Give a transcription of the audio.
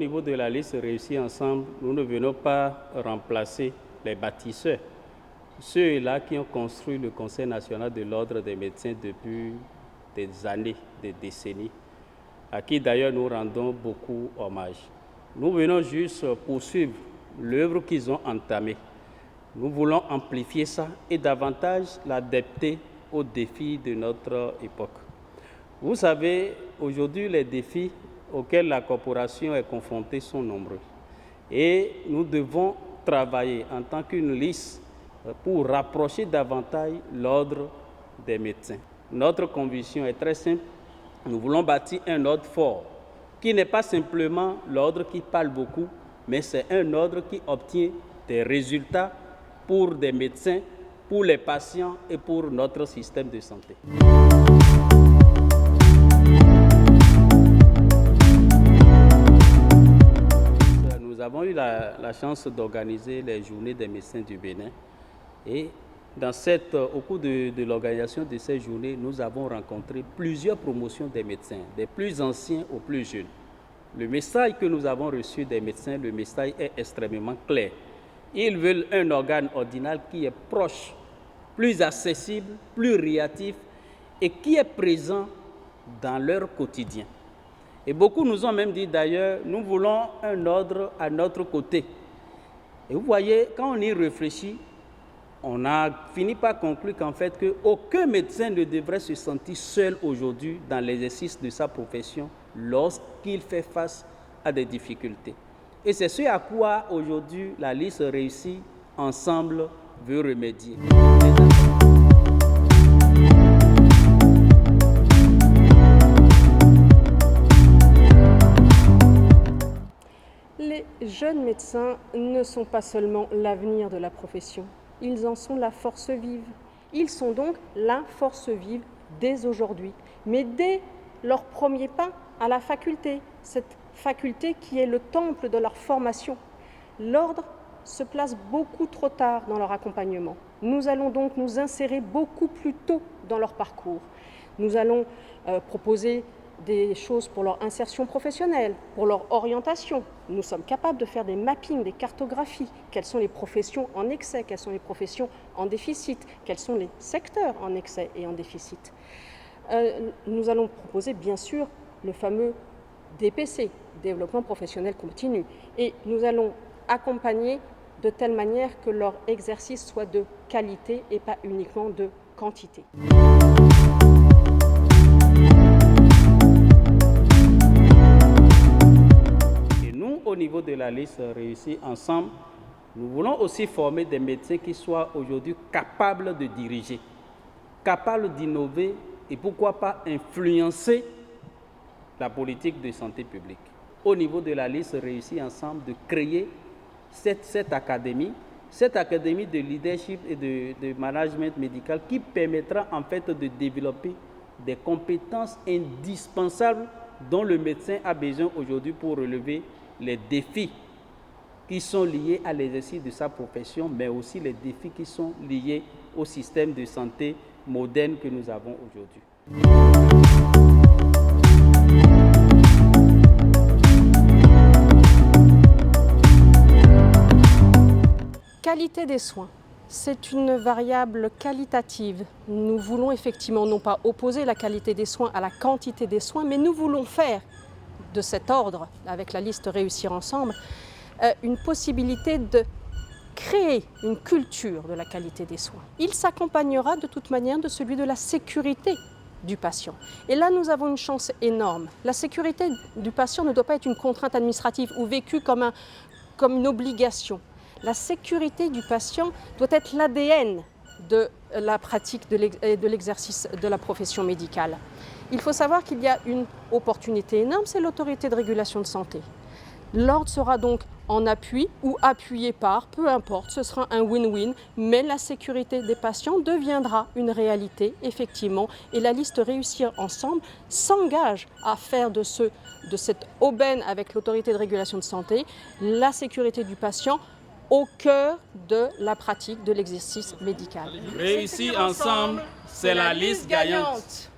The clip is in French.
niveau de la liste Réussir Ensemble, nous ne venons pas remplacer les bâtisseurs, ceux-là qui ont construit le Conseil national de l'ordre des médecins depuis des années, des décennies, à qui d'ailleurs nous rendons beaucoup hommage. Nous venons juste poursuivre l'œuvre qu'ils ont entamée. Nous voulons amplifier ça et davantage l'adapter aux défis de notre époque. Vous savez, aujourd'hui, les défis auxquels la corporation est confrontée sont nombreux. Et nous devons travailler en tant qu'une liste pour rapprocher davantage l'ordre des médecins. Notre conviction est très simple. Nous voulons bâtir un ordre fort, qui n'est pas simplement l'ordre qui parle beaucoup, mais c'est un ordre qui obtient des résultats pour des médecins, pour les patients et pour notre système de santé. Nous avons eu la chance d'organiser les journées des médecins du Bénin et au cours de l'organisation de ces journées, nous avons rencontré plusieurs promotions des médecins, des plus anciens aux plus jeunes. Le message que nous avons reçu des médecins, le message est extrêmement clair. Ils veulent un organe ordinal qui est proche, plus accessible, plus réactif et qui est présent dans leur quotidien. Et beaucoup nous ont même dit d'ailleurs, nous voulons un ordre à notre côté. Et vous voyez, quand on y réfléchit, on a fini par conclure qu'en fait, aucun médecin ne devrait se sentir seul aujourd'hui dans l'exercice de sa profession lorsqu'il fait face à des difficultés. Et c'est ce à quoi aujourd'hui la liste Réussir Ensemble veut remédier. Les jeunes médecins ne sont pas seulement l'avenir de la profession, ils en sont la force vive. Ils sont donc la force vive dès aujourd'hui, mais dès leur premier pas à la faculté, cette faculté qui est le temple de leur formation. L'ordre se place beaucoup trop tard dans leur accompagnement. Nous allons donc nous insérer beaucoup plus tôt dans leur parcours. Nous allons proposer des choses pour leur insertion professionnelle, pour leur orientation. Nous sommes capables de faire des mappings, des cartographies. Quelles sont les professions en excès, quelles sont les professions en déficit, quels sont les secteurs en excès et en déficit. Nous allons proposer bien sûr le fameux DPC, développement professionnel continu. Et nous allons accompagner de telle manière que leur exercice soit de qualité et pas uniquement de quantité. Au niveau de la liste Réussir Ensemble, nous voulons aussi former des médecins qui soient aujourd'hui capables de diriger, capables d'innover et pourquoi pas influencer la politique de santé publique. Au niveau de la liste Réussir Ensemble, de créer cette académie de leadership et de management médical qui permettra en fait de développer des compétences indispensables dont le médecin a besoin aujourd'hui pour relever les défis qui sont liés à l'exercice de sa profession, mais aussi les défis qui sont liés au système de santé moderne que nous avons aujourd'hui. Qualité des soins, c'est une variable qualitative. Nous voulons effectivement non pas opposer la qualité des soins à la quantité des soins, mais nous voulons faire de cet ordre, avec la liste Réussir Ensemble, une possibilité de créer une culture de la qualité des soins. Il s'accompagnera de toute manière de celui de la sécurité du patient. Et là, nous avons une chance énorme. La sécurité du patient ne doit pas être une contrainte administrative ou vécue comme une obligation. La sécurité du patient doit être l'ADN de la pratique et de l'exercice de la profession médicale. Il faut savoir qu'il y a une opportunité énorme, c'est l'autorité de régulation de santé. L'ordre sera donc en appui ou appuyé par, peu importe, ce sera un win-win, mais la sécurité des patients deviendra une réalité, effectivement, et la liste Réussir Ensemble s'engage à faire de cette aubaine avec l'autorité de régulation de santé, la sécurité du patient au cœur de la pratique de l'exercice médical. Réussir ensemble, c'est la liste gagnante.